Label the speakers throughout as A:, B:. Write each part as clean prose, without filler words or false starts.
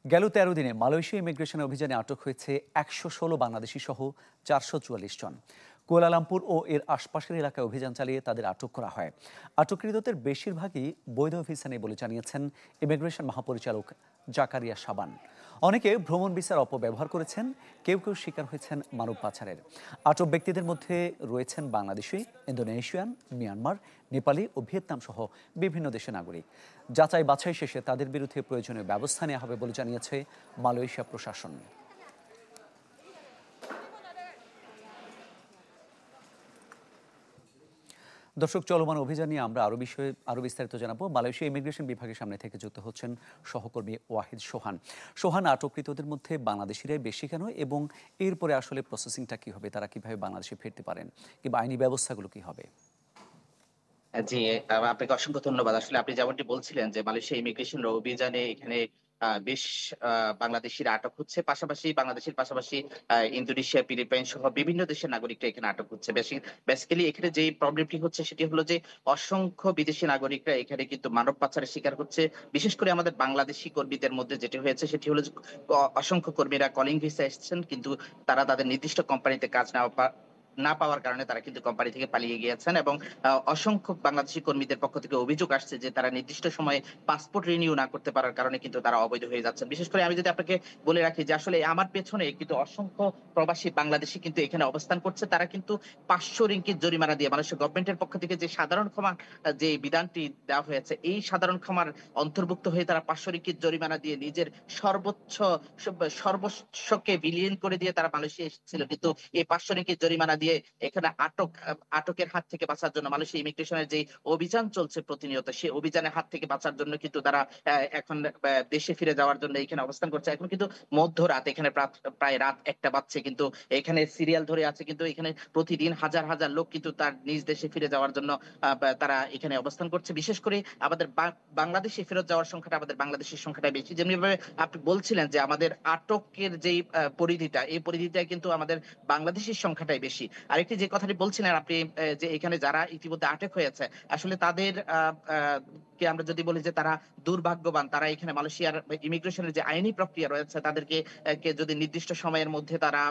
A: গেল ১৩ দিনে Malaysia immigration অভিযানে আটক হয়েছে ১১৬ বাংলাদেশি সহ ৪৪৪ জন। কুয়ালালামপুর ও এর আশপাশের এলাকায় অভিযান চালিয়ে তাদের আটক করা হয়। আটককৃতদের বেশিরভাগই বৈধ ভিসা নেই বলে জানিয়েছেন ইমিগ্রেশন মহাপরিচালক জাকারিয়া সাবান। অনেকে ভ্রমণ ভিসার অপব্যবহার করেছেন, কেউ কেউ শিকার হয়েছেন মানব পাচারের। আটক ব্যক্তিদের মধ্যে রয়েছেন বাংলাদেশি, ইন্দোনেশিয়ান, মিয়ানমার, নেপালি ও ভিয়েতনাম সহ বিভিন্ন দেশের নাগরিক। যাচাই বাছাই শেষে তাদের বিরুদ্ধে প্রয়োজনীয় ব্যবস্থা নেওয়া হবে বলে জানিয়েছে মালয়েশিয়া প্রশাসন। দর্শক, চলমান অভিযান নিয়ে আমরা আরো বিস্তারিত জানাবো। মালয়েশিয়া ইমিগ্রেশন বিভাগের সামনে থেকে যুক্ত হচ্ছেন সহকর্মী ওয়াহিদ সোহান। সোহান, আটককৃতদের মধ্যে বাংলাদেশিরাই বেশি কেন, এবং এরপরে আসলে প্রসেসিংটা কি হবে, তারা কিভাবে বাংলাদেশে ফিরতে পারেন, কিংবা আইনি ব্যবস্থাগুলো কি হবে?
B: জি, আপনাকে অসংখ্য ধন্যবাদ। আসলে আপনি যেমনটি বলছিলেন যে মালয়েশিয়া ইমিগ্রেশন অভিযানে এখানে বেশ আ বাংলাদেশিরা আটক হচ্ছে। পাশাপাশি বাংলাদেশের পাশাপাশি ইন্দোনেশিয়া, ফিলিপাইন সহ বিভিন্ন দেশের নাগরিকরা এখানে আটক হচ্ছে। বেসিক্যালি এখানে যেই প্রবলেমটি হচ্ছে সেটি হলো যে অসংখ্য বিদেশি নাগরিকরা এখানে কিন্তু মানব পাচারের শিকার হচ্ছে। বিশেষ করে আমাদের বাংলাদেশি কর্মীদের মধ্যে যেটি হয়েছে সেটি হলো যে অসংখ্য কর্মীরা কলিং ভিসায় এসেছেন, কিন্তু তারা তাদের নির্দিষ্ট কোম্পানিতে কাজ না পাওয়ার কারণে তারা কিন্তু কোম্পানি থেকে পালিয়ে গিয়েছেন। এবং অসংখ্য বাংলাদেশি কর্মীদের পক্ষ থেকে অভিযোগ আসছে যে তারা নির্দিষ্ট সময়ে পাসপোর্ট রিনিউ না করতে পারার কারণে কিন্তু তারা অবৈধ হয়ে যাচ্ছেন। বিশেষ করে আমি যদি আপনাকে বলে রাখি যে আসলে আমার পেছনে কিন্তু অসংখ্য প্রবাসী বাংলাদেশী কিন্তু এখানে অবস্থান করছে। তারা কিন্তু ৳৫০০ জরিমানা দিয়ে মালয়েশিয়া গভর্নমেন্টের পক্ষ থেকে যে সাধারণ ক্ষমা যে বিধানটি দেওয়া হয়েছে, এই সাধারণ ক্ষমার অন্তর্ভুক্ত হয়ে তারা ৳৫০০ জরিমানা দিয়ে নিজের সর্বোচ্চ সর্বস্বকে বিলীন করে দিয়ে তারা মালয়েশিয়া এসেছিল। কিন্তু এই ৳৫০০ জরিমানা দিয়ে এখানে আটকের হাত থেকে বাঁচার জন্য মালয়েশিয়া ইমিগ্রেশনের যে অভিযান চলছে প্রতিনিয়ত, সেই অভিযানের হাত থেকে বাঁচার জন্য কিন্তু তারা এখন দেশে ফিরে যাওয়ার জন্য এখানে অবস্থান করছে। এখন কিন্তু মধ্যরাত, এখানে প্রায় রাত ১টা বাজছে, কিন্তু এখানে সিরিয়াল ধরে আছে, কিন্তু এখানে প্রতিদিন হাজার, হাজার লোক কিন্তু তার নিজ দেশে ফিরে যাওয়ার জন্য তারা এখানে অবস্থান করছে। বিশেষ করে আমাদের বাংলাদেশে ফেরত যাওয়ার সংখ্যাটা, আমাদের বাংলাদেশের সংখ্যাটাই বেশি। যেমনিভাবে আপনি বলছিলেন যে আমাদের আটকের যেই পরিধিটা, এই পরিধিটাই কিন্তু আমাদের বাংলাদেশের সংখ্যাটাই বেশি। আরেকটি যে কথাটি বলছিলেন আপনি, যে এখানে যারা ইতিমধ্যে আটক হয়েছে, আসলে তাদের আ আ কে আমরা যদি বলি যে তারা দুর্ভাগ্যবান। তারা এখানে মালয়েশিয়ার ইমিগ্রেশনের যে আইনি প্রক্রিয়া রয়েছে, তাদেরকে কে যদি নির্দিষ্ট সময়ের মধ্যে তারা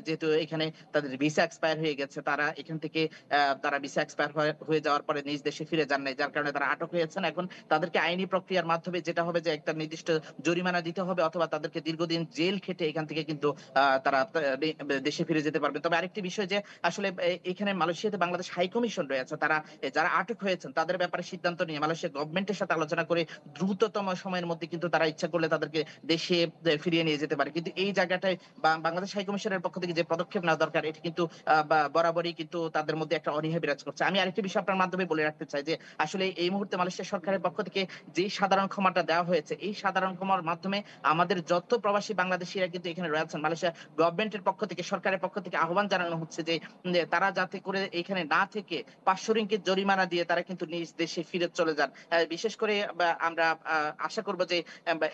B: যেহেতু এখানে তাদের ভিসা এক্সপায়ার হয়ে গেছে, তারা এখান থেকে তারা ভিসা এক্সপায়ার হয়ে যাওয়ার পরে নিজ দেশে ফিরে যান নাই। যার কারণে তারা আটক হয়েছেন। এখন তাদেরকে আইনি প্রক্রিয়ার মাধ্যমে যেটা হবে যে একটা নির্দিষ্ট জরিমানা দিতে হবে, অথবা তাদেরকে দীর্ঘদিন জেল খেটে এখান থেকে কিন্তু তারা দেশে ফিরে যেতে পারবেন। তবে আরেকটি বিষয় যে আসলে এখানে মালয়েশিয়াতে বাংলাদেশ হাই কমিশন রয়েছে। তারা যারা আটক হয়েছেন তাদের ব্যাপারে সিদ্ধান্ত নিয়ে মালয়েশিয়া গভর্নমেন্টের সাথে আলোচনা করে দ্রুততম সময়ের মধ্যে কিন্তু তারা ইচ্ছা করলে তাদেরকে দেশে ফিরিয়ে নিয়ে যেতে পারে। কিন্তু এই জায়গাটায় বাংলাদেশ হাই কমিশনের পক্ষ থেকে যে পদক্ষেপ নেওয়া দরকার, এটি কিন্তু বরাবরই কিন্তু তাদের মধ্যে একটা অনীহা বিরাজ করছে। আমি আরেকটি বিষয় আপনার মাধ্যমে বলে রাখতে চাই যে আসলে এই মুহূর্তে মালয়েশিয়া সরকারের পক্ষ থেকে যেই সাধারণ ক্ষমাটা দেওয়া হয়েছে, এই সাধারণ ক্ষমার মাধ্যমে আমাদের যত প্রবাসী বাংলাদেশীরা কিন্তু এখানে রয়েছেন, মালয়েশিয়া গভর্নমেন্টের পক্ষ থেকে, সরকারের পক্ষ থেকে আহ্বান জানানো হচ্ছে যে তারা যাতে করে এখানে না থেকে ৳৫০০ জরিমানা দিয়ে তারা কিন্তু নিজ দেশে ফিরে চলে যান। বিশেষ করে আমরা আশা করব যে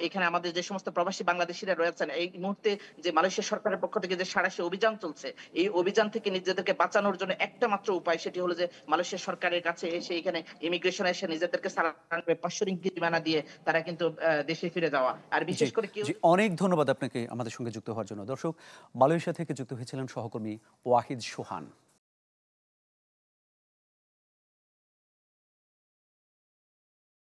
B: এখানে আমাদের যে সমস্ত প্রবাসী বাংলাদেশীরা রয়েছেন, এই মুহূর্তে যে মালয়েশিয়া সরকারের পক্ষ থেকে যে সাঁড়াশি অভিযান চলছে, এই অভিযান থেকে নিজেদেরকে বাঁচানোর জন্য একটা মাত্র উপায়, সেটি হলো যে মালয়েশিয়া সরকারের কাছে এসে এখানে ইমিগ্রেশনে এসে নিজেদেরকে সালান করে ৳৫০০ জরিমানা দিয়ে তারা কিন্তু দেশে ফিরে যাওয়া। আর
A: জি,
B: বিশেষ করে কেউ
A: জি, অনেক ধন্যবাদ আপনাকে আমাদের সঙ্গে যুক্ত হওয়ার জন্য। দর্শক, মালয়েশিয়া থেকে যুক্ত হয়েছিলেন সহকর্মী ওয়াহিদ সোহান।